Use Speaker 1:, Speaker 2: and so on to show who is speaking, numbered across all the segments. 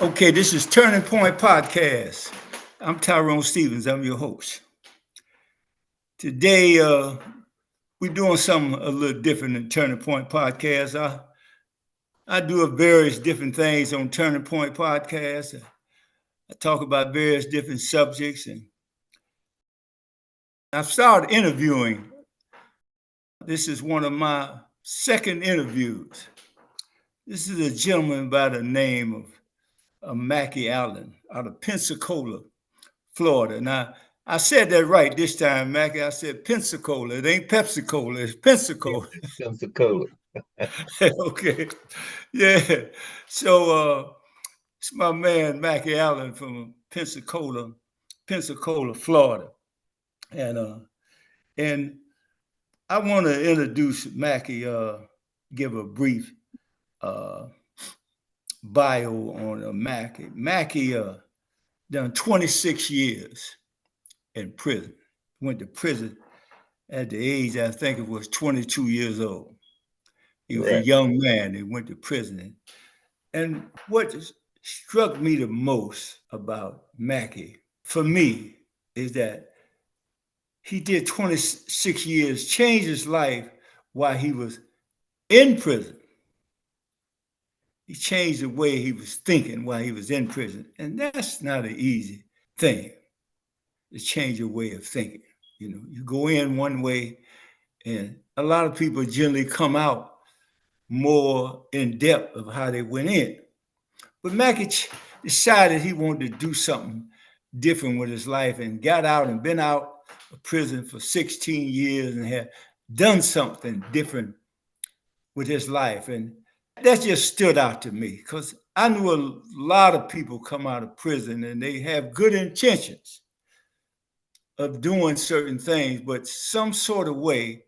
Speaker 1: Okay, this is Turning Point Podcast. I'm Tyrone Stevens. I'm your host. Today, we're doing something a little different than Turning Point Podcast. I do various different things on Turning Point Podcast. I talk about various different subjects, and I've started interviewing. This is one of my second interviews. This is a gentleman by the name of Mackie Allen out of Pensacola, Florida. Now, I said that right this time, Mackie. I said Pensacola. It ain't Pepsi Cola. It's
Speaker 2: Yeah,
Speaker 1: Pensacola.
Speaker 2: Pensacola.
Speaker 1: Okay. Yeah. So it's my man Mackie Allen from Pensacola, Florida. And and I want to introduce Mackie, give a brief uh, bio on Mackie. Mackie done 26 years in prison. Went to prison at the age, I think it was 22 years old. He was a
Speaker 2: Correct.
Speaker 1: young man. He went to prison. And what struck me the most about Mackie, for me, is that he did 26 years, changed his life while he was in prison. He changed the way he was thinking while he was in prison. And that's not an easy thing to change your way of thinking. You go in one way, and a lot of people generally come out more in depth of how they went in. But Mackey decided he wanted to do something different with his life and got out and been out of prison for 16 years and had done something different with his life. And that just stood out to me because I knew a lot of people come out of prison and they have good intentions of doing certain things, but some sort of way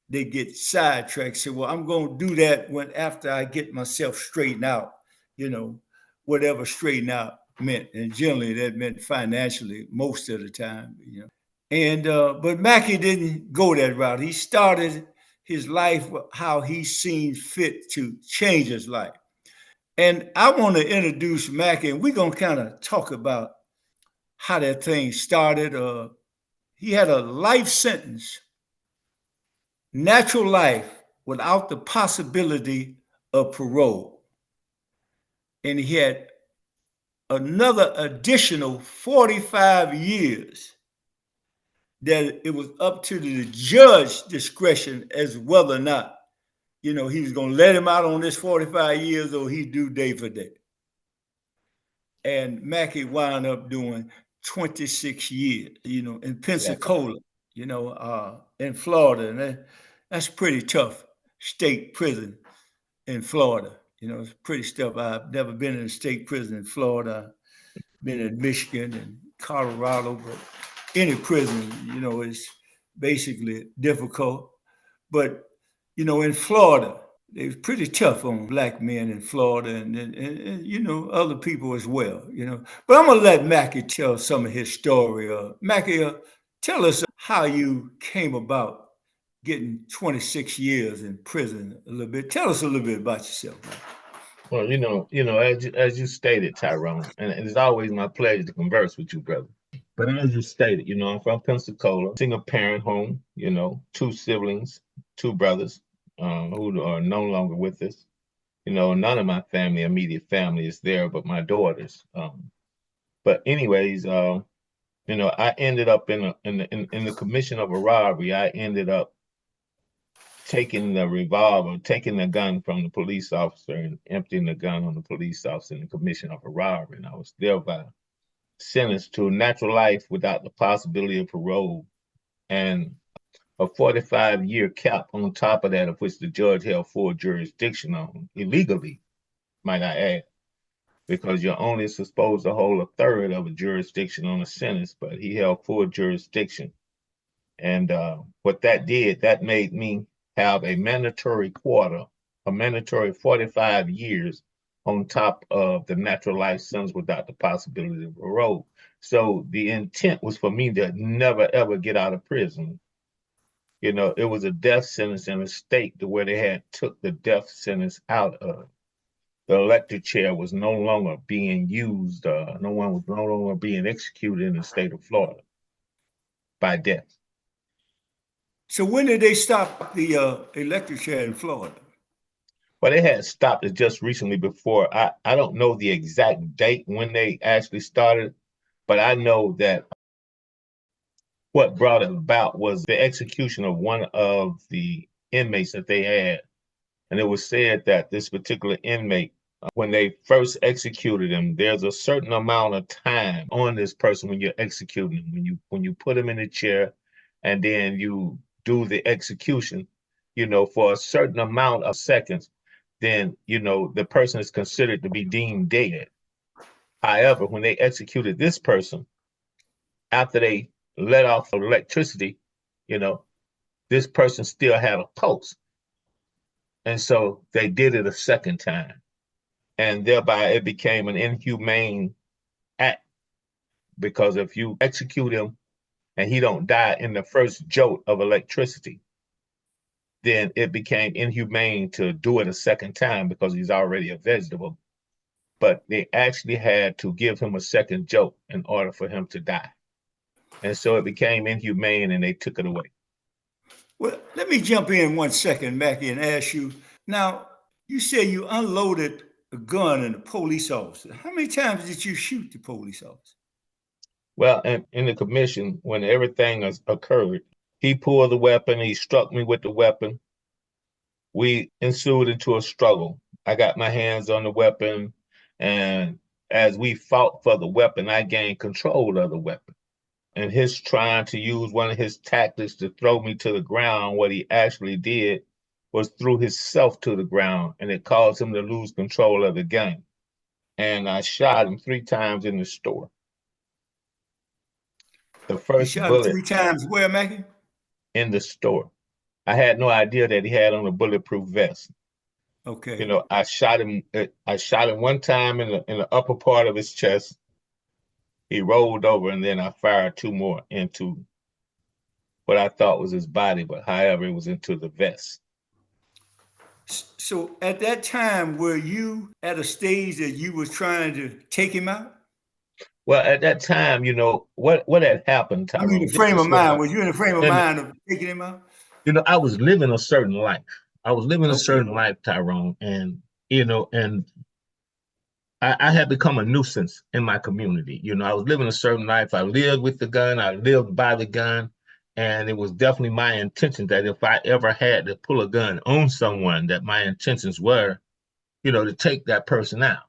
Speaker 1: they get sidetracked. Say, well, I'm going to do that when after I get myself straightened out, you know, whatever straighten out meant. And generally that meant financially most of the time. And but Mackey didn't go that route. He started his life how he seen fit to change his life. And I want to introduce Mackey, and we're gonna kind of talk about how that thing started. He had a life sentence, natural life, without the possibility of parole. And he had another additional 45 years that it was up to the judge discretion as whether or not, he was going to let him out on this 45 years or he do day for day. And Mackey wound up doing 26 years, in
Speaker 2: Exactly.
Speaker 1: Pensacola, in Florida. And that's pretty tough state prison in Florida. It's pretty tough. I've never been in a state prison in Florida, been in Michigan and Colorado, but any prison, is basically difficult. But, in Florida, they was pretty tough on black men in Florida and other people as well. But I'm gonna let Mackie tell some of his story. Mackie, tell us how you came about getting 26 years in prison a little bit. Tell us a little bit about yourself, man.
Speaker 2: Well, as you stated, Tyrone, and it's always my pleasure to converse with you, brother. But as you stated, I'm from Pensacola, single parent home. Two siblings, two brothers, who are no longer with us. None of my family, immediate family, is there, but my daughters. But anyways, I ended up in the commission of a robbery. I ended up taking the revolver, taking the gun from the police officer and emptying the gun on the police officer in the commission of a robbery. And I was thereby sentenced to natural life without the possibility of parole and a 45-year cap on top of that, of which the judge held full jurisdiction on illegally, might I add, because you're only supposed to hold a third of a jurisdiction on a sentence, but he held full jurisdiction. And what that did, that made me have a mandatory quarter, a mandatory 45 years on top of the natural life sentence without the possibility of parole. So the intent was for me to never ever get out of prison. It was a death sentence in a state to where they had took the death sentence out of. the electric chair was no longer being used. No one was no longer being executed in the state of Florida by death.
Speaker 1: So when did they stop the electric chair in Florida?
Speaker 2: But they had stopped it just recently before. I don't know the exact date when they actually started, but I know that what brought it about was the execution of one of the inmates that they had. And it was said that this particular inmate, when they first executed him, there's a certain amount of time on this person when you're executing him. When you put him in a chair and then you do the execution, for a certain amount of seconds, then the person is considered to be deemed dead. However, when they executed this person, after they let off electricity, you know, this person still had a pulse. And so they did it a second time. And thereby it became an inhumane act, because if you execute him and he don't die in the first jolt of electricity, then it became inhumane to do it a second time because he's already a vegetable. But they actually had to give him a second jolt in order for him to die. And so it became inhumane and they took it away.
Speaker 1: Well, let me jump in 1 second, Mackie, and ask you. Now, you say you unloaded a gun in a police officer. How many times did you shoot the police officer?
Speaker 2: Well, in the commission, when everything has occurred, he pulled the weapon, he struck me with the weapon. We ensued into a struggle. I got my hands on the weapon, and as we fought for the weapon, I gained control of the weapon. And his trying to use one of his tactics to throw me to the ground, what he actually did was threw himself to the ground, and it caused him to lose control of the gun. And I shot him 3 times in the store. The
Speaker 1: You
Speaker 2: first
Speaker 1: shot him
Speaker 2: bullet
Speaker 1: 3 times where, Mackie?
Speaker 2: in the store. I had no idea that he had on a bulletproof vest.
Speaker 1: Okay.
Speaker 2: I shot him. I shot him 1 time in the upper part of his chest. He rolled over, and then I fired 2 more into what I thought was his body, but however, it was into the vest.
Speaker 1: So at that time, were you at a stage that you was trying to take him out?
Speaker 2: Well, at that time, what had happened,
Speaker 1: I mean, the
Speaker 2: Tyrone. This
Speaker 1: frame of
Speaker 2: is what
Speaker 1: mind. Was you in the frame of
Speaker 2: and
Speaker 1: mind of taking him out?
Speaker 2: I was living a certain life. I was living a
Speaker 1: Okay.
Speaker 2: certain life, Tyrone, and and I had become a nuisance in my community. I was living a certain life. I lived with the gun. I lived by the gun. And it was definitely my intention that if I ever had to pull a gun on someone, that my intentions were, to take that person out.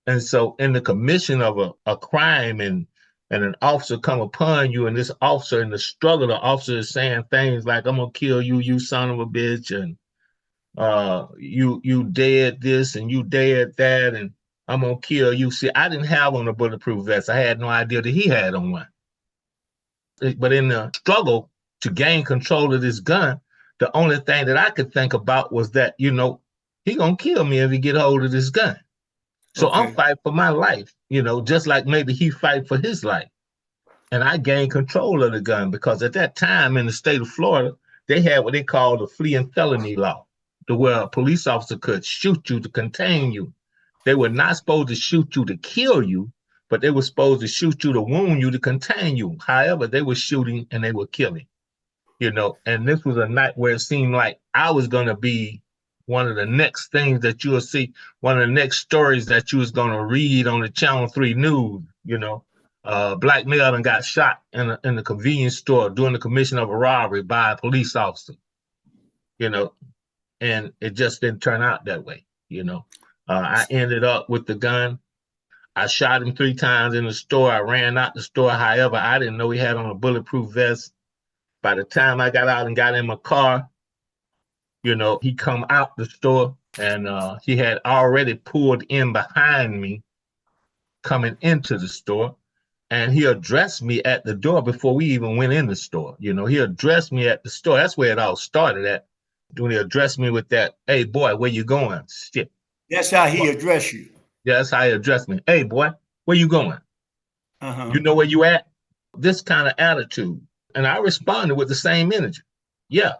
Speaker 2: And so in the commission of a crime and an officer come upon you, and this officer in the struggle, the officer is saying things like, I'm gonna kill you, you son of a bitch, and you dead this and you dead that, and I'm gonna kill you. See, I didn't have on a bulletproof vest. I had no idea that he had on one. But in the struggle to gain control of this gun, the only thing that I could think about was that, he gonna kill me if he get hold of this gun. So I'm
Speaker 1: Okay.
Speaker 2: fighting for my life, just like maybe he fight for his life. And I gained control of the gun because at that time in the state of Florida, they had what they called the fleeing felony law, to where a police officer could shoot you to contain you. They were not supposed to shoot you to kill you, but they were supposed to shoot you to wound you to contain you. However, they were shooting and they were killing. And this was a night where it seemed like I was going to be one of the next things that you'll see, one of the next stories that you was going to read on the Channel 3 news. Black male and got shot in a convenience store during the commission of a robbery by a police officer. And it just didn't turn out that way. I ended up with the gun. I shot him 3 times in the store. I ran out the store. However, I didn't know he had on a bulletproof vest. By the time I got out and got in my car, he come out the store, and he had already pulled in behind me coming into the store. And he addressed me at the door before we even went in the store. He addressed me at the store. That's where it all started at. When he addressed me with that, hey, boy, where you going? Shit.
Speaker 1: That's how he addressed you.
Speaker 2: Yeah, that's how he addressed me. Hey, boy, where you going?
Speaker 1: Uh-huh.
Speaker 2: You know where you at? This kind of attitude. And I responded with the same energy. Yeah,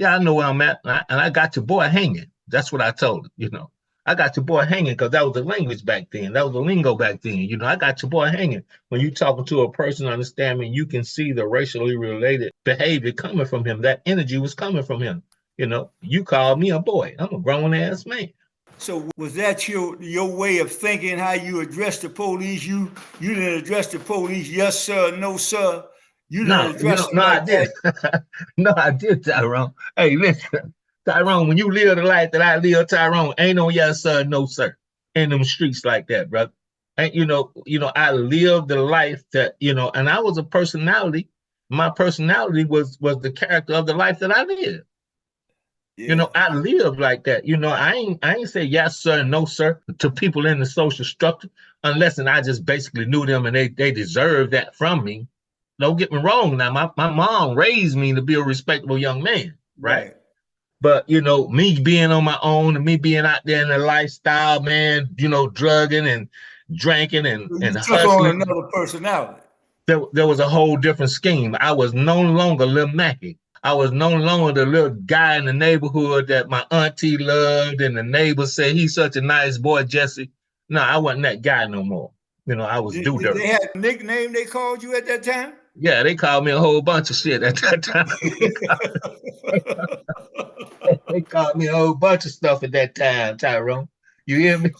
Speaker 2: I know where I'm at. And I got your boy hanging. That's what I told him. I got your boy hanging because that was the language back then. That was the lingo back then. You know, I got your boy hanging. When you talking to a person, understand me, you can see the racially related behavior coming from him. That energy was coming from him. You know, you called me a boy. I'm a grown ass man.
Speaker 1: So was that your way of thinking how you address the police? You didn't address the police, yes sir, no sir. You
Speaker 2: No,
Speaker 1: didn't address them
Speaker 2: no, I
Speaker 1: like
Speaker 2: did.
Speaker 1: that.
Speaker 2: No, I did, Tyrone. Hey, listen, Tyrone, when you live the life that I live, Tyrone, ain't no yes sir, no sir, in them streets like that, brother. And I lived the life that, and I was a personality. My personality was the character of the life that I lived.
Speaker 1: Yeah,
Speaker 2: I lived like that. I ain't say yes sir, no sir to people in the social structure unless and I just basically knew them and they deserved that from me. Don't get me wrong. Now, my mom raised me to be a respectable young man, right?
Speaker 1: right.
Speaker 2: But me being on my own and me being out there in the lifestyle, man, drugging and drinking and,
Speaker 1: So you
Speaker 2: and
Speaker 1: took on
Speaker 2: hustling,
Speaker 1: another personality.
Speaker 2: there was a whole different scheme. I was no longer Lil Mackey. I was no longer the little guy in the neighborhood that my auntie loved and the neighbors say he's such a nice boy, Jesse. No, I wasn't that guy no more. I was
Speaker 1: Did,
Speaker 2: do
Speaker 1: did
Speaker 2: dirt.
Speaker 1: they have a nickname they called you at that time?
Speaker 2: Yeah, they called me a whole bunch of shit at that time. They called me a whole bunch of stuff at that time, Tyrone. You hear me?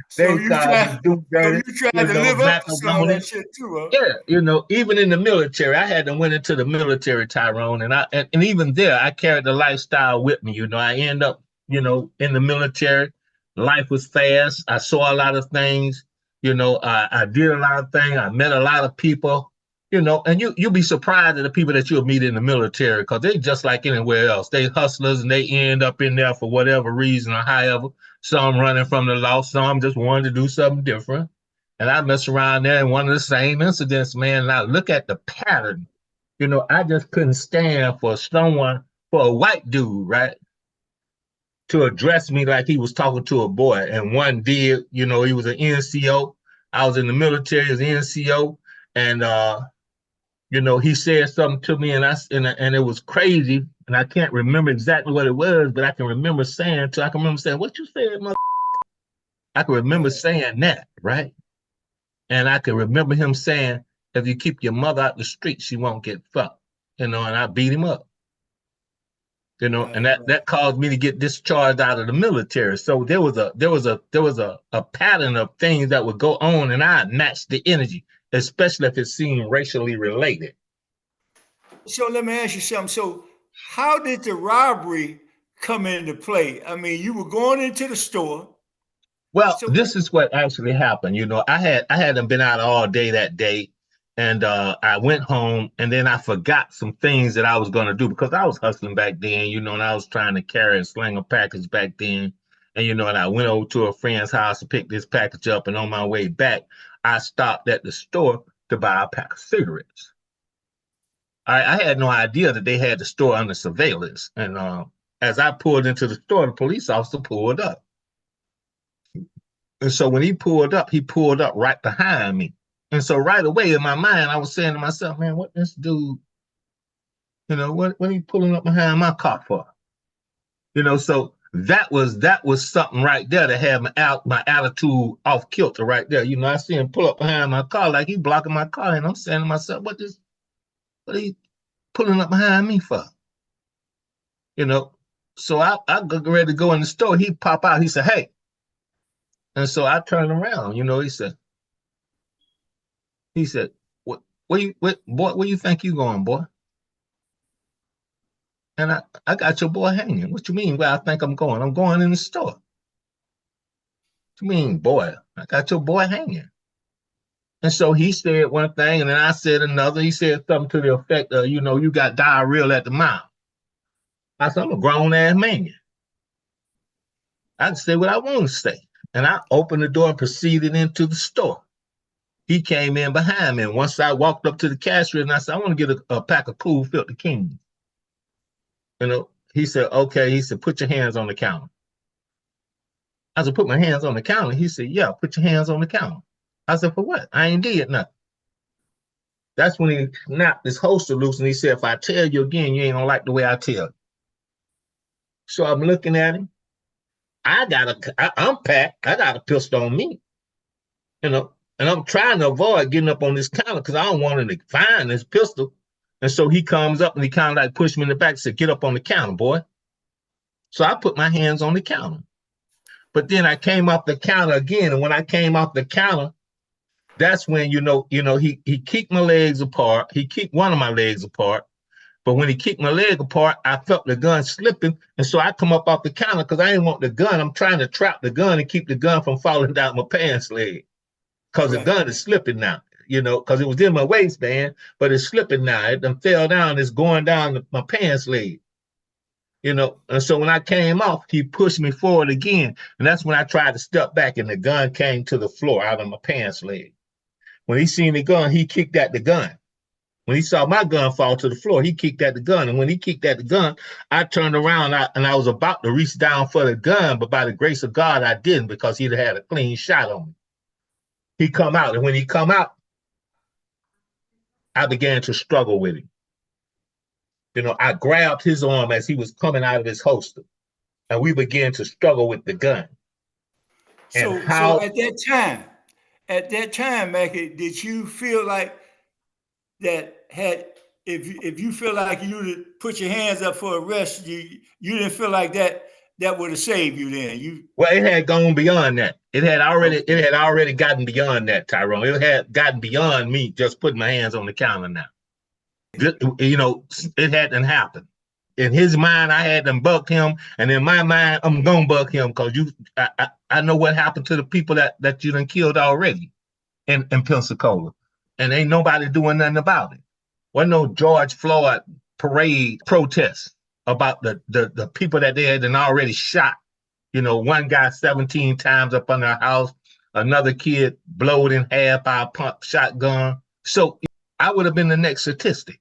Speaker 1: So
Speaker 2: They
Speaker 1: you
Speaker 2: called me
Speaker 1: tried
Speaker 2: do
Speaker 1: so
Speaker 2: dirty,
Speaker 1: you tried to live up to some of
Speaker 2: macaroni.
Speaker 1: that shit too, huh?
Speaker 2: Yeah, even in the military, I had to went into the military, Tyrone, and even there, I carried the lifestyle with me. I end up, in the military. Life was fast. I saw a lot of things. I did a lot of things. I met a lot of people. And you'll be surprised at the people that you'll meet in the military because they just like anywhere else. They hustlers and they end up in there for whatever reason or however. Some running from the law, some just wanted to do something different. And I mess around there in one of the same incidents, man. And I look at the pattern. I just couldn't stand for a white dude, right, to address me like he was talking to a boy. And one did, he was an NCO. I was in the military as NCO. And, he said something to me and it was crazy. And I can't remember exactly what it was, but I can remember saying, what you said, mother? I can remember
Speaker 1: Right.
Speaker 2: saying that, right? And I can remember him saying, if you keep your mother out the street, she won't get fucked. And I beat him up. And
Speaker 1: Right,
Speaker 2: that caused me to get discharged out of the military. So there was a pattern of things that would go on, and I matched the energy, especially if it seemed racially related.
Speaker 1: so let me ask you something. So how did the robbery come into play? I mean, you were going into the store.
Speaker 2: Well,
Speaker 1: So
Speaker 2: this is what actually happened. I hadn't been out all day that day, and I went home, and then I forgot some things that I was going to do because I was hustling back then, and I was trying to carry and sling a package back then, and I went over to a friend's house to pick this package up, and on my way back, I stopped at the store to buy a pack of cigarettes. I had no idea that they had the store under surveillance, and as I pulled into the store, the police officer pulled up. And so when he pulled up right behind me. And so right away in my mind, I was saying to myself, man, what this dude, what he pulling up behind my car for? So that was something right there that had my attitude off kilter right there. I see him pull up behind my car like he blocking my car, and I'm saying to myself, what are he pulling up behind me for? You know. So I go ready to go in the store. He pop out. He said, "Hey," and so I turned around. He said, "What? Boy? Where you think you going, boy?" And I got your boy hanging. What you mean? Where I think I'm going? I'm going in the store. What you mean, boy? I got your boy hanging. And so he said one thing, and then I said another. He said something to the effect of, you got diarrhea at the mouth. I said, I'm a grown ass man. I can say what I want to say. And I opened the door and proceeded into the store. He came in behind me. And once I walked up to the cashier and I said, I want to get a pack of Cool Filter King. He said, okay. He said, put your hands on the counter. I said, put my hands on the counter. He said, yeah, put your hands on the counter. I said, for what? I ain't did nothing. That's when he snapped his holster loose and he said, if I tell you again, you ain't gonna like the way I tell you. So I'm looking at him I'm packed. I got a pistol on me, you know, and I'm trying to avoid getting up on this counter because I don't want him to find this pistol. And so he comes up and he kind of like pushed me in the back and said, "Get up on the counter, boy." So I put my hands on the counter. But then I came off the counter again. And when I came off the counter, that's when he kicked my legs apart. He kicked one of my legs apart. But when he kicked my leg apart, I felt the gun slipping. And so I come up off the counter because I didn't want the gun. I'm trying to trap the gun and keep the gun from falling down my pants leg. Because the
Speaker 1: Right.
Speaker 2: gun is slipping now, because it was in my waistband, but it's slipping now. It done fell down, it's going down my pants leg. And so when I came off, he pushed me forward again. And that's when I tried to step back and the gun came to the floor out of my pants leg. When he seen the gun, he kicked at the gun. When he saw my gun fall to the floor, he kicked at the gun. And when he kicked at the gun, I turned around and I was about to reach down for the gun, but by the grace of God, I didn't because he'd had a clean shot on me. He come out, and when he come out, I began to struggle with him. I grabbed his arm as he was coming out of his holster, and we began to struggle with the gun. And
Speaker 1: So
Speaker 2: how
Speaker 1: at that time, Mackie, did you feel like that had if you feel like you would put your hands up for arrest, you didn't feel like that would have saved you then.
Speaker 2: Well, it had gone beyond that.
Speaker 1: Okay.
Speaker 2: It had already gotten beyond that, Tyrone. It had gotten beyond me just putting my hands on the counter now. It hadn't happened. In his mind, I had them buck him, and in my mind, I'm gonna buck him because I know what happened to the people that you done killed already in Pensacola, and ain't nobody doing nothing about it. Wasn't no George Floyd parade protest about the people that they had already shot. One guy 17 times up under a house, another kid blowed in half by a pump shotgun. So I would have been the next statistic.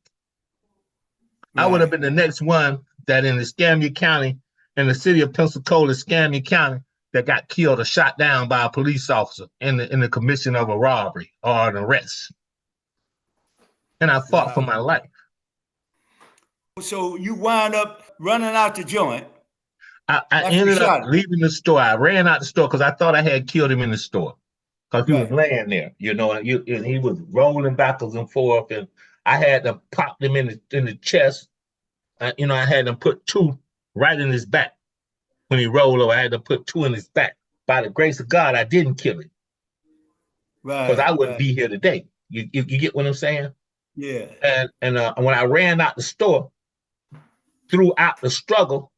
Speaker 2: I would have
Speaker 1: Right.
Speaker 2: been the next one that in the Escambia County, in the city of Pensacola, Escambia County, that got killed or shot down by a police officer in the commission of a robbery or an arrest. And I fought for
Speaker 1: Wow.
Speaker 2: my life.
Speaker 1: So you wind up running out the joint
Speaker 2: I
Speaker 1: after you
Speaker 2: ended up
Speaker 1: shot him.
Speaker 2: leaving the store. I ran out the store because I thought I had killed him in the store because he was
Speaker 1: Right.
Speaker 2: laying there, and he was rolling backwards and forth, and I had to pop him in the chest. I had to put two right in his back. When he rolled over, I had to put two in his back. By the grace of God, I didn't kill him because I
Speaker 1: Right.
Speaker 2: wouldn't
Speaker 1: Right.
Speaker 2: be here today. You get what I'm saying?
Speaker 1: Yeah.
Speaker 2: And when I ran out the store, throughout the struggle,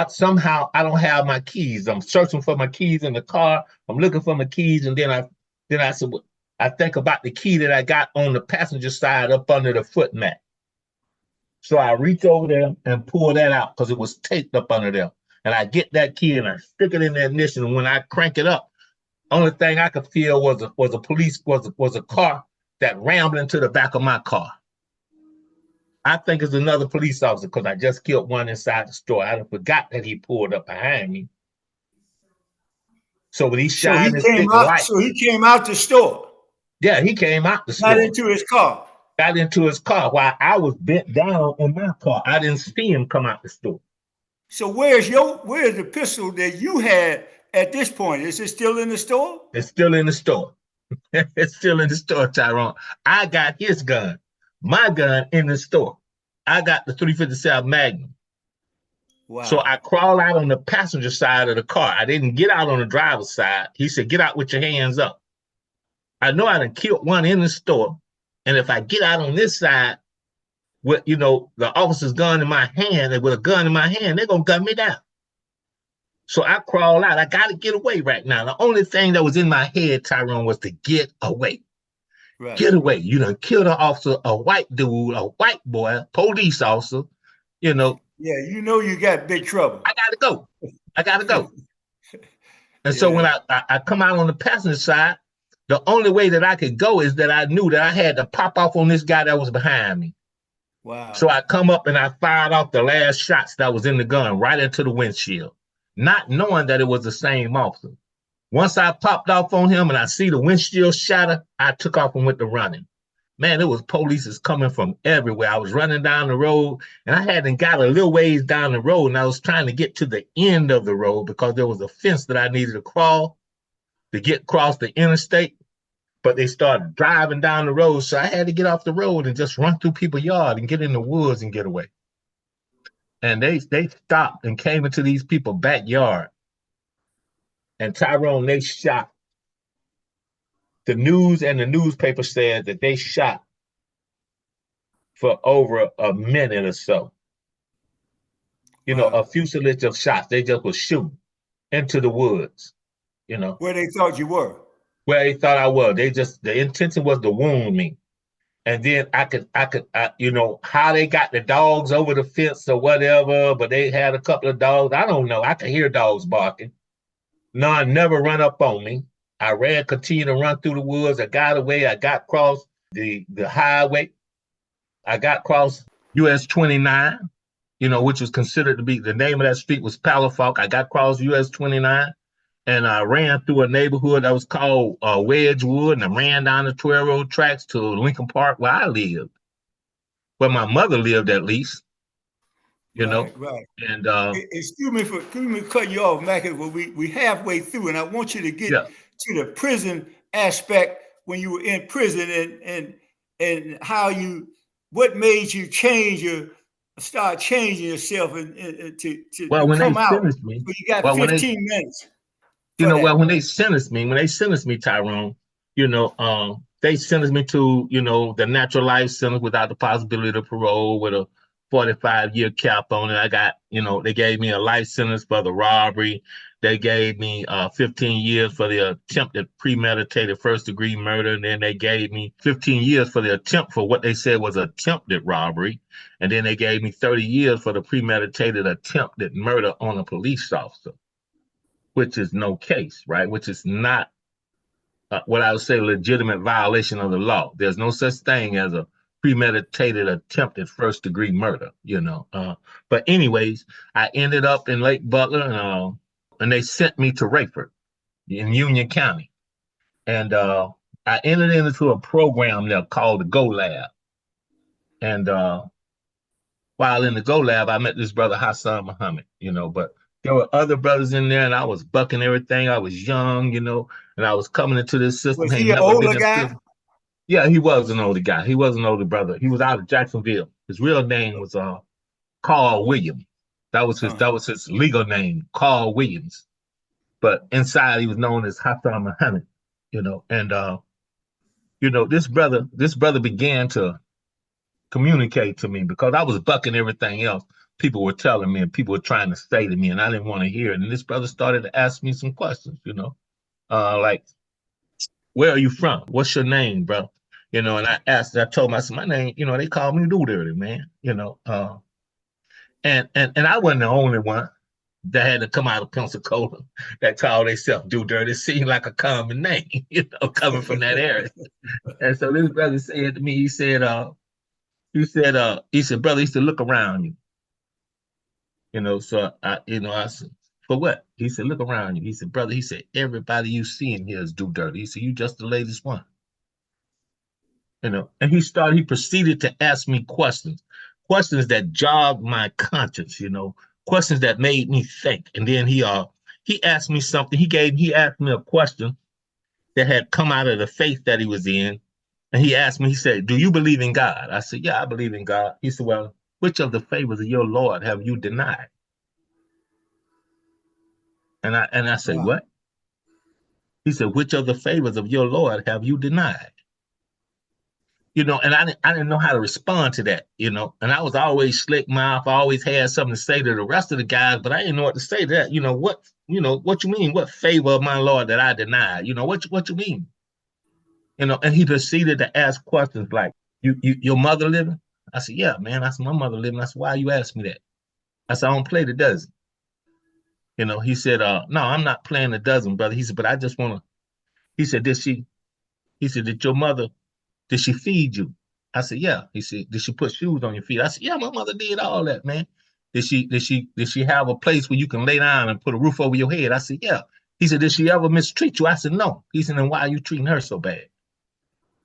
Speaker 2: somehow I don't have my keys. I'm searching for my keys in the car. I'm looking for my keys, and then I said, I think about the key that I got on the passenger side up under the foot mat. So I reach over there and pull that out because it was taped up under there. And I get that key and I stick it in the ignition. And when I crank it up, only thing I could feel was a car that rammed into the back of my car. I think it's another police officer because I just killed one inside the store. I forgot that he pulled up behind me. So when he shined his big light,
Speaker 1: So he came out the store,
Speaker 2: yeah, he came out the
Speaker 1: not
Speaker 2: store,
Speaker 1: into his car.
Speaker 2: got into his car while I was bent down in my car. I didn't see him come out the store.
Speaker 1: So where's the pistol that you had at this point? Is it still in the store?
Speaker 2: It's still in the store. It's still in the store, Tyrone. I got his gun, my gun in the store. I got the 357 Magnum. So I
Speaker 1: Wow.
Speaker 2: crawled out on the passenger side of the car. I didn't get out on the driver's side. He said, "Get out with your hands up." I know I done killed one in the store. And if I get out on this side with, the officer's gun in my hand and with a gun in my hand, they're going to gun me down. So I crawled out. I got to get away right now. The only thing that was in my head, Tyrone, was to get away.
Speaker 1: Right.
Speaker 2: Get away. You done killed an officer, a white dude, a white boy, police officer. You know,
Speaker 1: Yeah, you got big trouble.
Speaker 2: I got to go. I got to go. And so when
Speaker 1: Yeah.
Speaker 2: I come out on the passenger side, the only way that I could go is that I knew that I had to pop off on this guy that was behind me. So
Speaker 1: Wow.
Speaker 2: I come up and I fired off the last shots that was in the gun right into the windshield, not knowing that it was the same officer. Once I popped off on him and I see the windshield shatter, I took off and went to running. Man, it was police is coming from everywhere. I was running down the road and I hadn't got a little ways down the road and I was trying to get to the end of the road because there was a fence that I needed to crawl to get across the interstate. But they started driving down the road. So I had to get off the road and just run through people's yard and get in the woods and get away. And they stopped and came into these people's backyard. And Tyrone, they shot. The news and the newspaper said that they shot for over a minute or so. You know, a
Speaker 1: Wow.
Speaker 2: fusilage of shots. They just was shooting into the woods, you know,
Speaker 1: Where they thought you were.
Speaker 2: where they thought I was. They just, the intention was to wound me. And then you know, how they got the dogs over the fence or whatever, but they had a couple of dogs. I don't know. I could hear dogs barking. None never run up on me. I continued to run through the woods. I got away. I got across the highway. I got across US 29, you know, which was considered to be the name of that street was Palafox. I got across US 29 and I ran through a neighborhood that was called Wedgewood, and I ran down the 12 road tracks to Lincoln Park where I lived, where my mother lived at least, you know.
Speaker 1: Right, right.
Speaker 2: And
Speaker 1: Excuse me for cutting you off, Mac, but we halfway through, and I want you to get
Speaker 2: yeah,
Speaker 1: to the prison aspect when you were in prison and how you what made you change your start changing yourself and
Speaker 2: well,
Speaker 1: to
Speaker 2: when they
Speaker 1: come out.
Speaker 2: sentenced me,
Speaker 1: So you got
Speaker 2: well, when they
Speaker 1: 15 minutes
Speaker 2: you
Speaker 1: for
Speaker 2: know, well,
Speaker 1: that.
Speaker 2: when they sentenced me, Tyrone, you know, they sentenced me to, you know, the natural life sentence without the possibility of parole with a 45-year cap on it. I got, you know, they gave me a life sentence for the robbery. They gave me 15 years for the attempted premeditated first degree murder. And then they gave me 15 years for the attempt for what they said was attempted robbery. And then they gave me 30 years for the premeditated attempted murder on a police officer, which is no case, right? Which is not what I would say legitimate violation of the law. There's no such thing as a premeditated attempted first degree murder, you know. But anyways, I ended up in Lake Butler, and they sent me to Rayford in Union County, and I entered into a program there called the Go Lab, and while in the Go Lab, I met this brother Hassan Muhammad, you know, but there were other brothers in there and I was bucking everything. I was young, you know, and I was coming into this system,
Speaker 1: Was
Speaker 2: ain't
Speaker 1: he an
Speaker 2: never been
Speaker 1: older
Speaker 2: in
Speaker 1: guy?
Speaker 2: prison. Yeah, he was an older guy. He was an older brother. He was out of Jacksonville. His real name was Carl Williams. That was his legal name, Carl Williams. But inside he was known as Hassan Muhammad, you know, and you know, this brother began to communicate to me because I was bucking everything else people were telling me and people were trying to say to me, and I didn't want to hear it. And this brother started to ask me some questions, you know, like, where are you from? What's your name, bro? You know, and I told him, I said, my name, you know, they call me Do Dirty, man, you know. And I wasn't the only one that had to come out of Pensacola that called themselves Do Dirty. It seemed like a common name, you know, coming from that area. And so this brother said to me, he said, brother, he said, look around you. You know, so I said, for what? He said, look around you. He said, brother, he said, everybody you see in here is Do Dirty. He said, you just the latest one. You know, and he proceeded to ask me questions that jogged my conscience, you know, questions that made me think. And then he asked me something. He asked me a question that had come out of the faith that he was in. And he asked me, he said, do you believe in God? I said, yeah, I believe in God. He said, well, which of the favors of your Lord have you denied? And I say,
Speaker 1: Wow.
Speaker 2: what? He said, which of the favors of your Lord have you denied? You know, and I didn't know how to respond to that, you know. And I was always slick mouth, I always had something to say to the rest of the guys, but I didn't know what to say to that. You know, what you mean? What favor of my Lord that I denied? You know, what you mean? You know, and he proceeded to ask questions like, your mother living? I said, yeah, man. I said, my mother living. I said, why you ask me that? I said, I don't play the dozen. You know, he said, no, I'm not playing the dozen, brother. He said, but I just wanna, he said, did your mother, did she feed you? I said, yeah. He said, did she put shoes on your feet? I said, yeah, my mother did all that, man. Did she have a place where you can lay down and put a roof over your head? I said, yeah. He said, did she ever mistreat you? I said, no. He said, then why are you treating her so bad?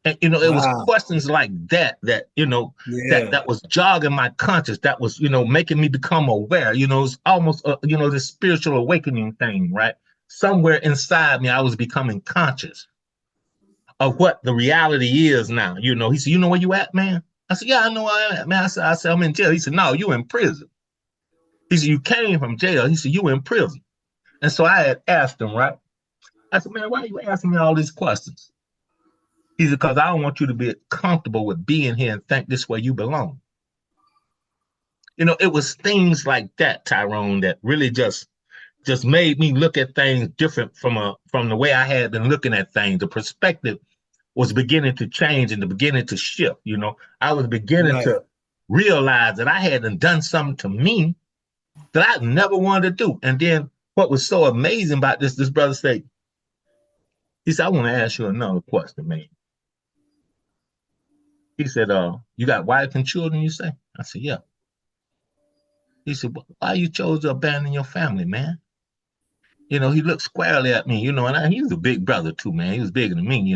Speaker 2: And it was
Speaker 1: Wow.
Speaker 2: questions like that
Speaker 1: Yeah.
Speaker 2: that was jogging my conscience, that was making me become aware. It's almost this spiritual awakening thing, right? Somewhere inside me, I was becoming conscious of what the reality is now. He said, "You know where you at, man?" I said, "Yeah, I know where I'm at, man." I said, "I'm in jail." He said, "No, you in prison." He said, "You came from jail." He said, "You in prison." And so I had asked him, right? I said, "Man, why are you asking me all these questions?" He said, "Because I don't want you to be comfortable with being here and think this way you belong." It was things like that, Tyrone, that really just made me look at things different from the way I had been looking at things. The perspective was beginning to change and the beginning to shift. I was beginning
Speaker 1: Right.
Speaker 2: to realize that I hadn't done something to me that I never wanted to do. And then what was so amazing about this brother said, he said, "I want to ask you another question, man." He said, "You got wife and children, you say?" I said, "Yeah." He said, "Why you chose to abandon your family, man?" He looked squarely at me, and he was a big brother too, man. He was bigger than me.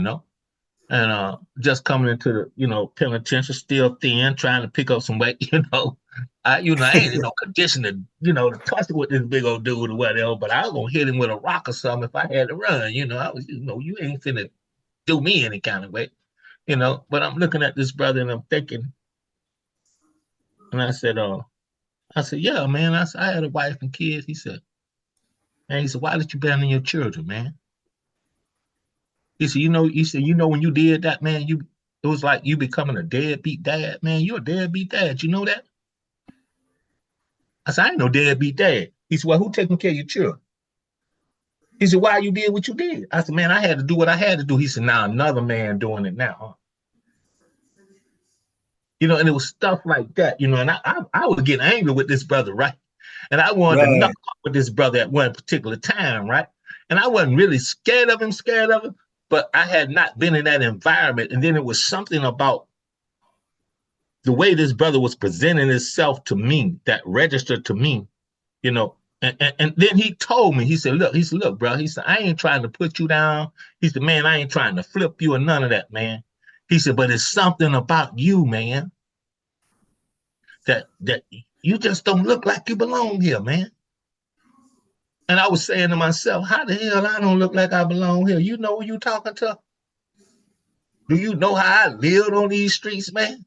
Speaker 2: And just coming into the, penitentiary, still thin, trying to pick up some weight, I ain't in no condition to, to tussle with this big old dude or whatever, but I was gonna hit him with a rock or something if I had to run, I was, you ain't finna do me any kind of way, But I'm looking at this brother and I'm thinking, and I said, "Yeah, man." I had a wife and kids. He said, "Why did you abandon your children, man?" He said, when you did that, man, it was like you becoming a deadbeat dad, man. You're a deadbeat dad. You know that? I said, "I ain't no deadbeat dad." He said, "Well, who taking care of your children?" He said, "Why you did what you did?" I said, "Man, I had to do what I had to do." He said, "Now another man doing it now, huh?" And it was stuff like that, and I was getting angry with this brother, right? And I wanted to
Speaker 1: Right.
Speaker 2: knuckle up with this brother at one particular time, right? And I wasn't really scared of him, but I had not been in that environment. And then it was something about the way this brother was presenting himself to me that registered to me, you know. And then he told me, he said, "Look, bro," he said, "I ain't trying to put you down." He said, "Man, I ain't trying to flip you or none of that, man." He said, "But it's something about you, man, that you just don't look like you belong here, man." And I was saying to myself, how the hell I don't look like I belong here? You know who you talking to? Do you know how I lived on these streets, man?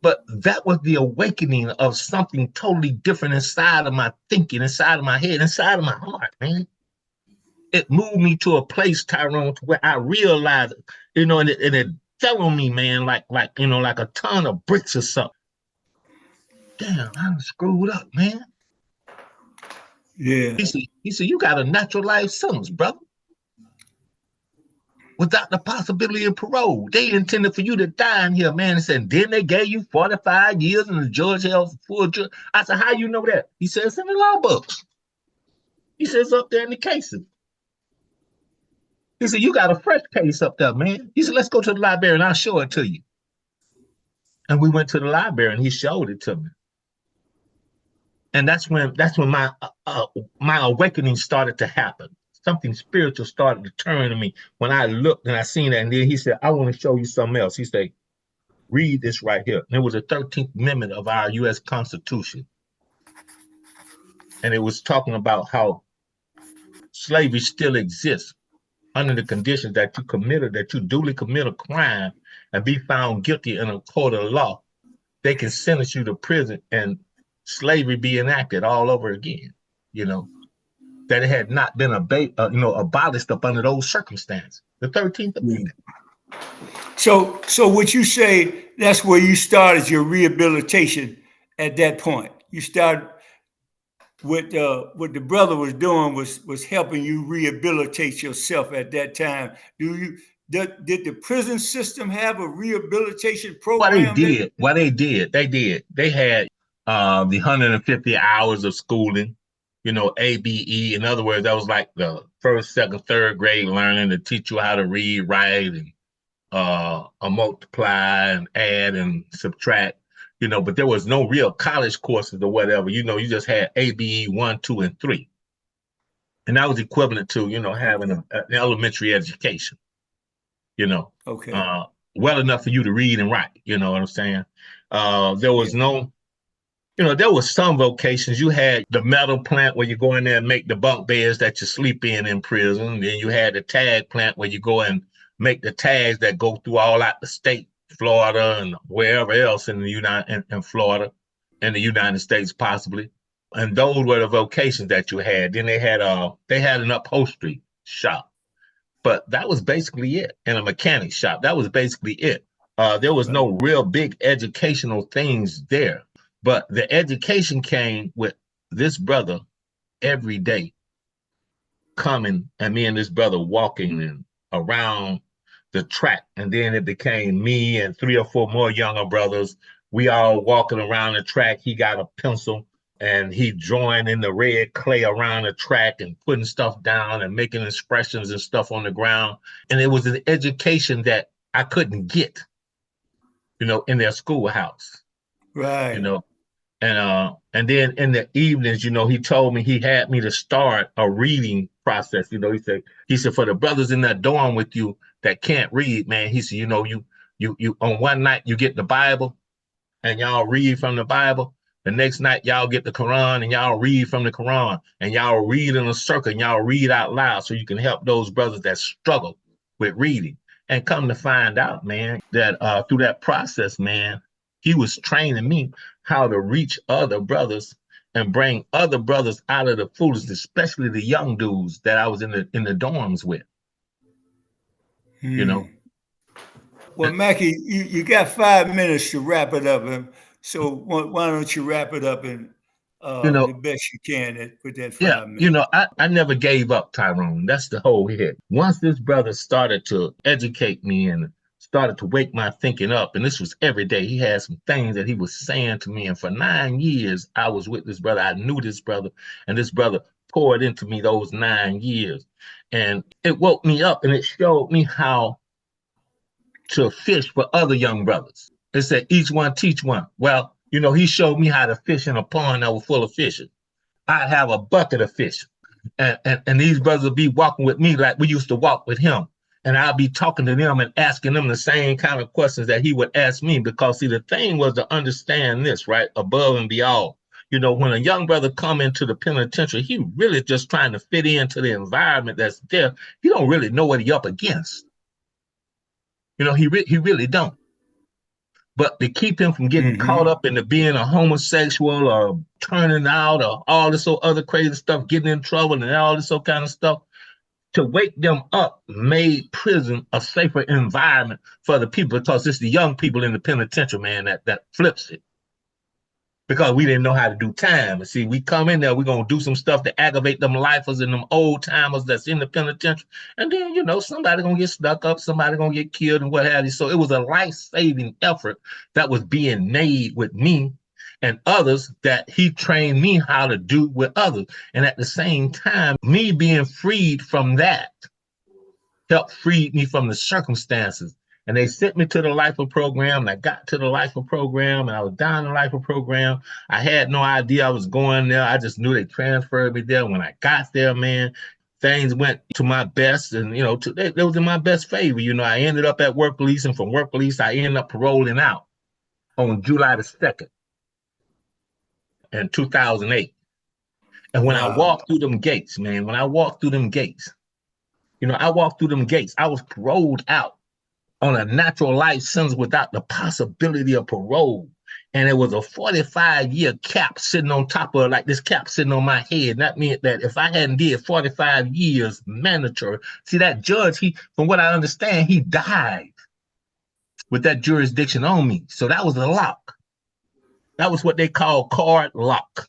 Speaker 2: But that was the awakening of something totally different inside of my thinking, inside of my head, inside of my heart, man. It moved me to a place, Tyrone, to where I realized, and it fell on me, man, like a ton of bricks or something. Damn, I'm screwed up, man.
Speaker 1: Yeah.
Speaker 2: He said, "You got a natural life sentence, brother, without the possibility of parole. They intended for you to die in here, man." And said, "Then they gave you 45 years and the judge held full judge." I said, "How you know that?" He said, "It's in the law books." He said, "It's up there in the cases." He said, "You got a fresh case up there, man." He said, "Let's go to the library and I'll show it to you." And we went to the library and he showed it to me. And that's when my awakening started to happen. Something spiritual started to turn to me when I looked and I seen that. And then he said, "I want to show you something else." He said, "Read this right here." And it was the 13th Amendment of our U.S. Constitution. And it was talking about how slavery still exists under the conditions that you duly commit a crime and be found guilty in a court of law. They can sentence you to prison and slavery be enacted all over again. You know, that it had not been abolished up under those circumstances. The 13th
Speaker 1: Yeah.
Speaker 2: Amendment.
Speaker 1: So would you say that's where you started your rehabilitation at that point? You started what the brother was doing was helping you rehabilitate yourself at that time. Did the prison system have a rehabilitation
Speaker 2: What they
Speaker 1: program then?
Speaker 2: did, what they did, they had the 150 hours of schooling, ABE. In other words, that was like the first, second, third grade learning to teach you how to read, write, and multiply and add and subtract. But there was no real college courses or whatever. You just had ABE 1, 2, and 3, and that was equivalent to having
Speaker 1: Okay.
Speaker 2: an elementary education. you know,
Speaker 1: Okay.
Speaker 2: uh, well enough for you to read and write. You know what I'm saying? There
Speaker 1: Yeah.
Speaker 2: was no, there was some vocations. You had the metal plant where you go in there and make the bunk beds that you sleep in prison. Then you had the tag plant where you go and make the tags that go through all out the state, Florida and wherever else in the in Florida, in the United States possibly. And those were the vocations that you had. Then they had an upholstery shop, but that was basically it. And a mechanic shop. That was basically it. There was
Speaker 1: Right.
Speaker 2: no real big educational things there. But the education came with this brother every day coming and me and this brother walking and around the track. And then it became me and three or four more younger brothers. We all walking around the track. He got a pencil and he drawing in the red clay around the track and putting stuff down and making expressions and stuff on the ground. And it was an education that I couldn't get, in their schoolhouse, you
Speaker 1: Right.
Speaker 2: know. And then in the evenings, he told me he had me to start a reading process. He said for the brothers in that dorm with you that can't read, man, he said, you on one night you get the Bible and y'all read from the Bible. The next night y'all get the Quran and y'all read from the Quran and y'all read in a circle and y'all read out loud so you can help those brothers that struggle with reading. And come to find out, man, that through that process, man, he was training me how to reach other brothers and bring other brothers out of the foolishness, especially the young dudes that I was in the dorms with, you know.
Speaker 1: Hmm. Well, Mackie, you got 5 minutes to wrap it up. So why don't you wrap it up in
Speaker 2: You know,
Speaker 1: the best you can with that
Speaker 2: Yeah,
Speaker 1: 5 minutes?
Speaker 2: I never gave up, Tyrone. That's the whole hit. Once this brother started to educate me and started to wake my thinking up, and this was every day, he had some things that he was saying to me. And for 9 years, I was with this brother. I knew this brother, and this brother poured into me those 9 years. And it woke me up and it showed me how to fish for other young brothers. It said, each one teach one. Well, he showed me how to fish in a pond that was full of fishes. I have a bucket of fish. And these brothers will be walking with me like we used to walk with him. And I'll be talking to them and asking them the same kind of questions that he would ask me. Because see, the thing was to understand this, right? Above and beyond. When a young brother come into the penitentiary, he really just trying to fit into the environment that's there. He don't really know what he up against. He really don't. But to keep him from getting caught
Speaker 1: Hmm.
Speaker 2: up into being a homosexual or turning out or all this other crazy stuff, getting in trouble and all this kind of stuff, to wake them up made prison a safer environment for the people because it's the young people in the penitentiary, man, that flips it because we didn't know how to do time. And see, we come in there, we're gonna do some stuff to aggravate them lifers and them old timers that's in the penitentiary, and then somebody gonna get stuck up, somebody gonna get killed, and what have you. So it was a life-saving effort that was being made with me and others that he trained me how to do with others. And at the same time, me being freed from that helped free me from the circumstances. And they sent me to the LIFA program, and I got to the LIFA program, and I was down the LIFA program. I had no idea I was going there. I just knew they transferred me there. When I got there, man, things went to my best, and they was in my best favor. I ended up at work police, and from work police, I ended up paroling out on July the 2nd in 2008. And when I
Speaker 1: Wow.
Speaker 2: walked through them gates, man, when I walked through them gates, I walked through them gates. I was paroled out on a natural life sentence without the possibility of parole. And it was a 45-year cap sitting on top of like this cap sitting on my head. That meant that if I hadn't did 45 years mandatory, see that judge, from what I understand, he died with that jurisdiction on me. So that was a lock. That was what they call card lock.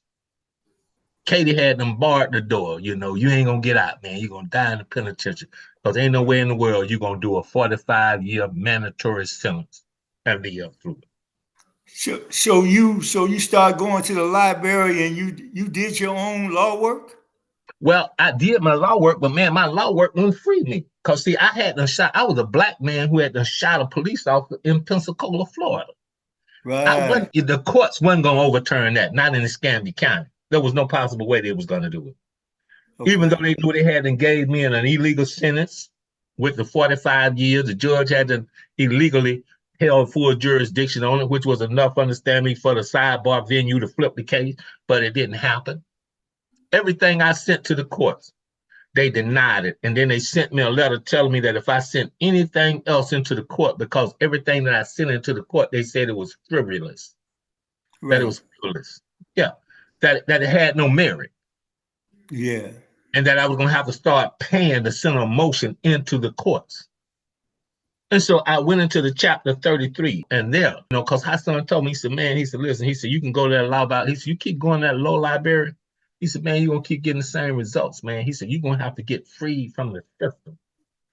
Speaker 2: Katie had them barred the door. You ain't gonna get out, man. You're gonna die in the penitentiary. Because ain't no way in the world you're gonna do a 45-year mandatory sentence and be up through it.
Speaker 1: So you start going to the library and you did your own law work?
Speaker 2: Well, I did my law work, but man, my law work wouldn't free me. Cause see, I was a black man who had done shot a police officer in Pensacola, Florida.
Speaker 1: Right.
Speaker 2: The courts wasn't gonna overturn that, not in Escambia County. There was no possible way they was gonna do it. Even though
Speaker 1: Okay.
Speaker 2: they knew they had engaged me in an illegal sentence, with the 45 years. The judge had to illegally held full jurisdiction on it, which was enough understanding for the sidebar venue to flip the case, but it didn't happen. Everything I sent to the courts, they denied it. And then they sent me a letter telling me that if I sent anything else into the court, because everything that I sent into the court, they said it was frivolous, that it
Speaker 1: Right.
Speaker 2: was frivolous. Yeah, that it had no merit.
Speaker 1: Yeah.
Speaker 2: And that I was going to have to start paying to send a motion into the courts. And so I went into the chapter 33, and there, because Hassan told me, he said, man, he said, listen, he said, you can go to that law about, he said, you keep going to that law library. He said, man, you're going to keep getting the same results, man. He said, you're going to have to get free from the system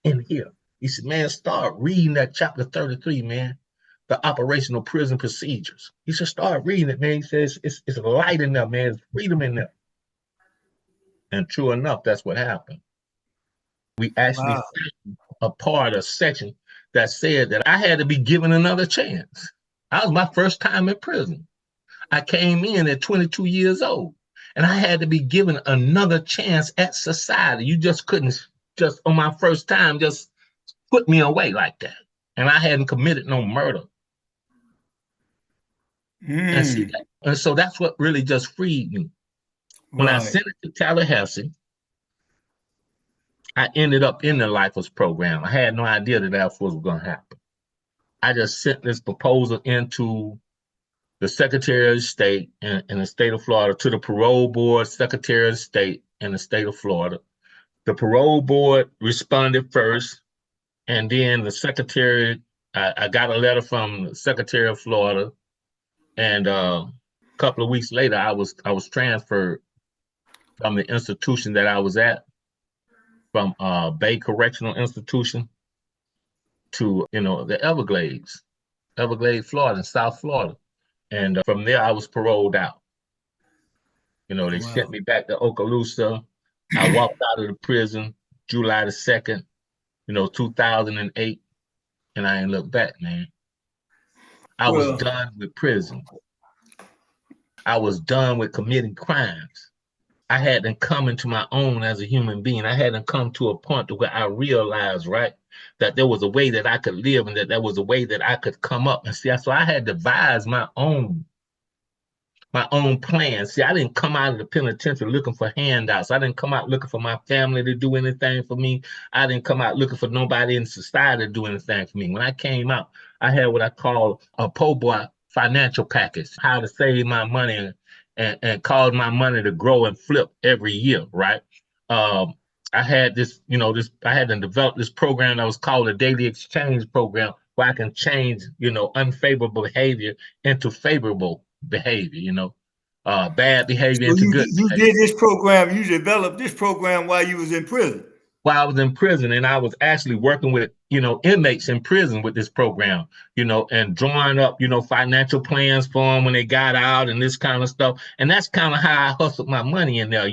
Speaker 2: in here. He said, man, start reading that chapter 33, man, the operational prison procedures. He said, start reading it, man. He says, it's light in there, man. There's freedom in there. And true enough, that's what happened. We actually
Speaker 1: Wow.
Speaker 2: a section that said that I had to be given another chance. That was my first time in prison. I came in at 22 years old, and I had to be given another chance at society. You just couldn't just on my first time just put me away like that. And I hadn't committed no murder. And see
Speaker 1: Mm.
Speaker 2: that. And so that's what really just freed me. When I
Speaker 1: Right.
Speaker 2: sent it to Tallahassee, I ended up in the Lifers program. I had no idea that that's what was going to happen. I just sent this proposal into the Secretary of State in the state of Florida, to the parole board, Secretary of State in the state of Florida. The parole board responded first, and then the secretary, I got a letter from the Secretary of Florida, and a couple of weeks later, I was transferred from the institution that I was at, from Bay Correctional Institution to the Everglades, Florida, in South Florida. And from there, I was paroled out. They sent
Speaker 1: Wow.
Speaker 2: me back to Okaloosa. I walked out of the prison July the 2nd, 2008, and I ain't looked back, man. I was
Speaker 1: Well,
Speaker 2: done with prison. I was done with committing crimes. I hadn't come into my own as a human being. I hadn't come to a point to where I realized, right, that there was a way that I could live and that there was a way that I could come up. And see, so I had devised my own plan. See, I didn't come out of the penitentiary looking for handouts. I didn't come out looking for my family to do anything for me. I didn't come out looking for nobody in society to do anything for me. When I came out, I had what I call a po' boy financial package, how to save my money and cause my money to grow and flip every year, right? Um, I had I had to develop this program that was called a daily exchange program where I can change, unfavorable behavior into favorable behavior, bad behavior
Speaker 1: so
Speaker 2: into
Speaker 1: you
Speaker 2: good
Speaker 1: you
Speaker 2: behavior.
Speaker 1: did this program, you developed this program while you was in prison.
Speaker 2: While I was in prison, and I was actually working with, inmates in prison with this program, and drawing up, financial plans for them when they got out and this kind of stuff. And that's kind of how I hustled my money in there.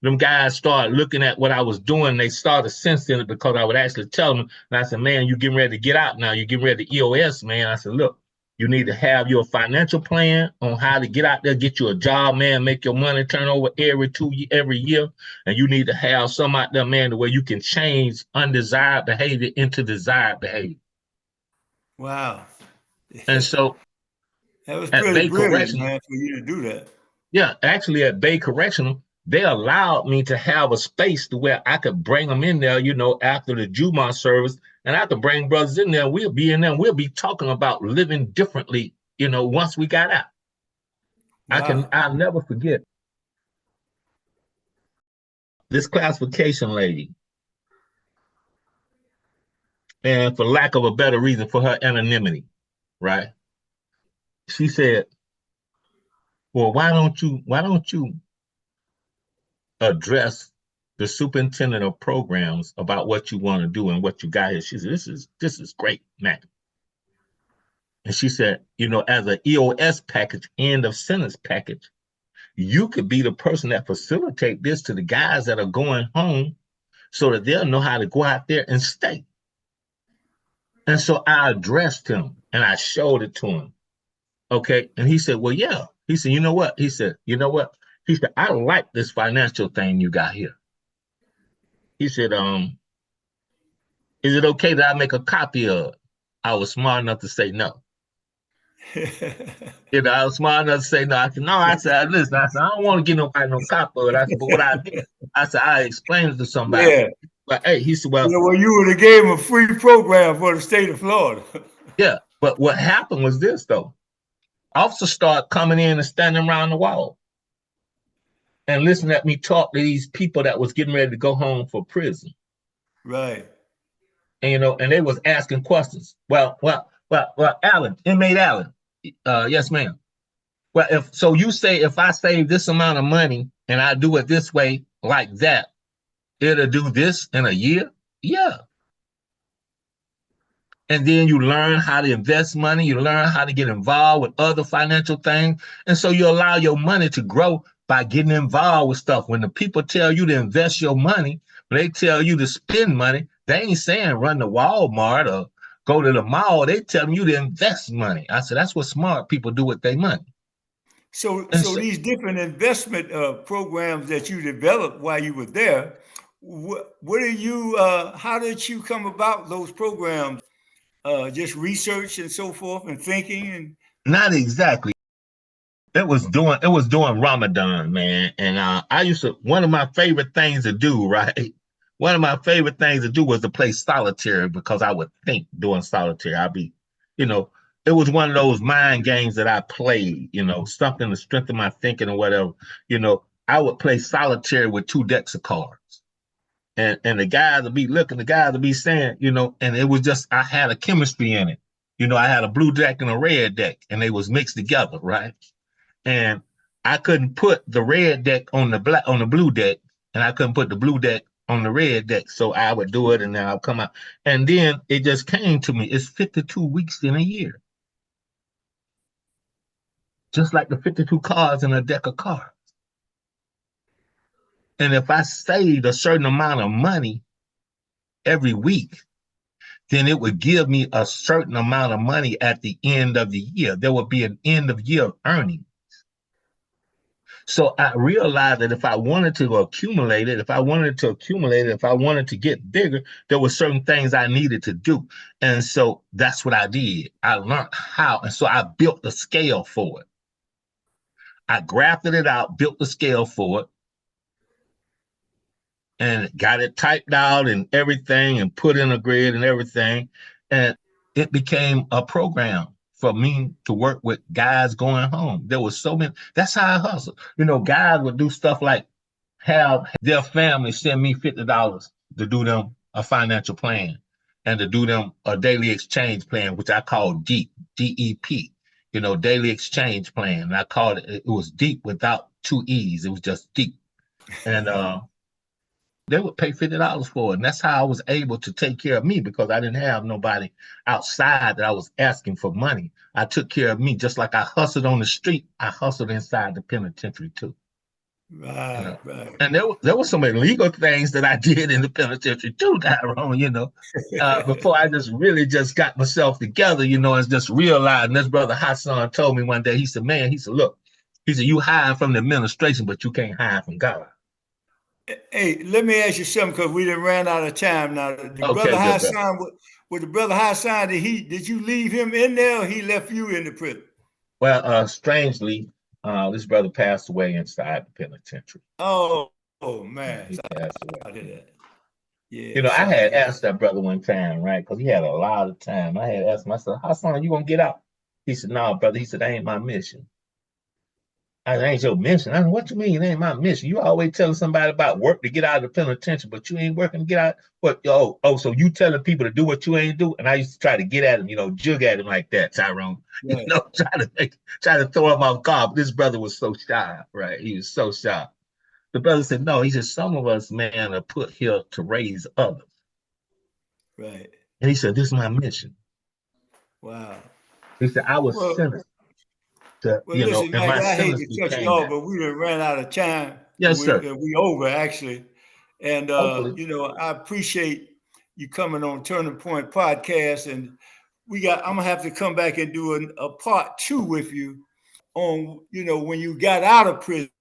Speaker 2: Them guys started looking at what I was doing. They started sensing it because I would actually tell them, and I said, man, you getting ready to get out now. You getting ready to EOS, man. I said, look, you need to have your financial plan on how to get out there, get you a job, man, make your money turn over every year. And you need to have some out there, man, where you can change undesired behavior into desired behavior.
Speaker 1: Wow.
Speaker 2: And so
Speaker 1: That was
Speaker 2: at
Speaker 1: pretty
Speaker 2: Bay
Speaker 1: brilliant,
Speaker 2: Correctional,
Speaker 1: man, for you to do that.
Speaker 2: yeah, actually at Bay Correctional, they allowed me to have a space to where I could bring them in there, after the Juma service, and I could bring brothers in there. We'll be in there. We'll be talking about living differently, once we got out.
Speaker 1: Wow.
Speaker 2: I'll never forget this classification lady, and for lack of a better reason, for her anonymity, right? She said, well, why don't you address the superintendent of programs about what you want to do and what you got here? She said, this is great, man. And she said, as an EOS package, end of sentence package, you could be the person that facilitate this to the guys that are going home so that they'll know how to go out there and stay. And so I addressed him and I showed it to him. Okay. And he said, well, yeah. He said, you know what? He said, I like this financial thing you got here. He said, Is it okay that I make a copy of it? I was smart enough to say no. I was smart enough to say no. I said, no, I said, listen, I said, I don't want to get nobody no copy of it. I said, but what I did, I said, I explained it to somebody.
Speaker 1: Yeah.
Speaker 2: But hey, he said, well,
Speaker 1: Well, you would have gave him a free program for the state of Florida.
Speaker 2: yeah. But what happened was this though. Officers start coming in and standing around the wall and listening at me talk to these people that was getting ready to go home for prison.
Speaker 1: Right.
Speaker 2: And and they was asking questions. Well, Alan, inmate Alan. Yes, ma'am. Well, if so you say if I save this amount of money and I do it this way, like that, it'll do this in a year? Yeah. And then you learn how to invest money, you learn how to get involved with other financial things. And so you allow your money to grow by getting involved with stuff. When the people tell you to invest your money, when they tell you to spend money, they ain't saying run to Walmart or go to the mall. They telling you to invest money. I said, that's what smart people do with their money. And
Speaker 1: So
Speaker 2: so,
Speaker 1: these different investment programs that you developed while you were there, what are you? How did you come about those programs? Just research and so forth, and thinking, and
Speaker 2: not exactly. It was doing Ramadan, man. And I used to one of my favorite things to do, right? One of my favorite things to do was to play solitaire because I would think doing solitaire. You know, it was one of those mind games that I played, something to strengthen my thinking or whatever. I would play solitaire with two decks of cards. And the guys would be looking, the guys would be saying, and it was just I had a chemistry in it. I had a blue deck and a red deck, and they was mixed together, right? And I couldn't put the red deck on the blue deck, and I couldn't put the blue deck on the red deck. So I would do it, and then I'll come out. And then it just came to me. It's 52 weeks in a year, just like the 52 cards in a deck of cards. And if I saved a certain amount of money every week, then it would give me a certain amount of money at the end of the year. There would be an end of year earning. So I realized that if I wanted to accumulate it, if I wanted to get bigger, there were certain things I needed to do. And so that's what I did. I learned how. And so I built the scale for it. I graphed it out, built the scale for it, and got it typed out and everything and put in a grid and everything. And it became a program for me to work with guys going home. There was so many. That's how I hustle. Guys would do stuff like have their family send me $50 to do them a financial plan and to do them a daily exchange plan, which I call DEEP, DEP, daily exchange plan. And I called it was deep without two E's. It was just deep. And they would pay $50 for it. And that's how I was able to take care of me because I didn't have nobody outside that I was asking for money. I took care of me just like I hustled on the street. I hustled inside the penitentiary too. you
Speaker 1: right,
Speaker 2: know.
Speaker 1: right.
Speaker 2: And there were some illegal things that I did in the penitentiary too, Tyrone, before I just really just got myself together, and just realized. And this brother Hassan told me one day, he said, man, look, he said, you hide from the administration, but you can't hide from God.
Speaker 1: Hey, let me ask you something because we done ran out of time now. The brother
Speaker 2: Okay, good brother.
Speaker 1: Hassan, with the brother Hassan, did you leave him in there or he left you in the prison?
Speaker 2: Well, strangely, this brother passed away inside the penitentiary.
Speaker 1: Oh man,
Speaker 2: He passed away.
Speaker 1: sorry to hear that. Yeah,
Speaker 2: I
Speaker 1: sorry to
Speaker 2: had
Speaker 1: hear
Speaker 2: asked
Speaker 1: that.
Speaker 2: that brother one time, right? Because he had a lot of time. I had asked him, I said, Hassan, are you going to get out? He said, no, brother. He said, that ain't my mission. I said, ain't your mission. I said, what you mean it ain't my mission? You always telling somebody about work to get out of the penitentiary, but you ain't working to get out. What? So you telling people to do what you ain't do? And I used to try to get at him, jug at him like that, Tyrone.
Speaker 1: Right.
Speaker 2: Try to throw him off guard. But this brother was so shy, right? He was so shy. The brother said, no, he said, some of us, man, are put here to raise others.
Speaker 1: Right.
Speaker 2: And he said, this is my mission.
Speaker 1: Wow.
Speaker 2: He said, I was
Speaker 1: Well,
Speaker 2: sentenced to,
Speaker 1: well, listen,
Speaker 2: and
Speaker 1: Mike,
Speaker 2: my
Speaker 1: I hate
Speaker 2: sentence
Speaker 1: to cut you
Speaker 2: became
Speaker 1: off,
Speaker 2: that.
Speaker 1: but we done ran out of time and
Speaker 2: Yes, sir.
Speaker 1: we over actually. And
Speaker 2: Hopefully.
Speaker 1: I appreciate you coming on Turning Point Podcast. And I'm gonna have to come back and do a part two with you on, when you got out of prison,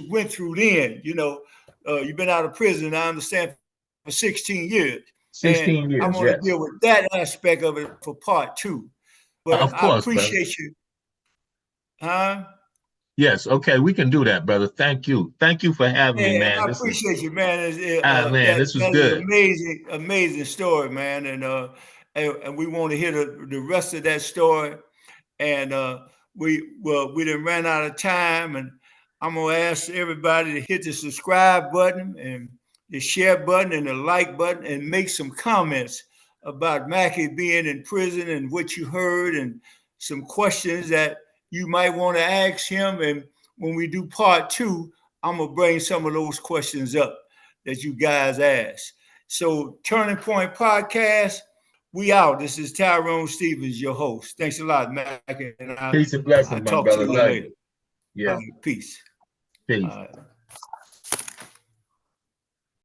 Speaker 1: went through then, you've been out of prison, I understand, for 16 years. And
Speaker 2: 16
Speaker 1: I
Speaker 2: years,
Speaker 1: want to
Speaker 2: yes.
Speaker 1: deal with that aspect of it for part two. But
Speaker 2: Of
Speaker 1: I
Speaker 2: course, brother.
Speaker 1: appreciate you, huh?
Speaker 2: Yes, okay, we can do that, brother. Thank you. Thank you for having me,
Speaker 1: Yeah,
Speaker 2: man.
Speaker 1: I
Speaker 2: This is
Speaker 1: appreciate you, man.
Speaker 2: man,
Speaker 1: That
Speaker 2: this was
Speaker 1: that is
Speaker 2: good.
Speaker 1: amazing, amazing story, man. And we want to hear the rest of that story. And we done ran out of time, and I'm gonna ask everybody to hit the subscribe button and the share button and the like button and make some comments about Mackey being in prison and what you heard and some questions that you might want to ask him. And when we do part two, I'm gonna bring some of those questions up that you guys asked. So Turning Point Podcast, we out. This is Tyrone Stevens, your host. Thanks a lot, Mac, and
Speaker 2: Peace and
Speaker 1: I'll
Speaker 2: blessings, my
Speaker 1: talk to
Speaker 2: brother.
Speaker 1: you
Speaker 2: Love
Speaker 1: later.
Speaker 2: you.
Speaker 1: All
Speaker 2: Yes.
Speaker 1: right, peace.
Speaker 2: Peace.
Speaker 1: All right.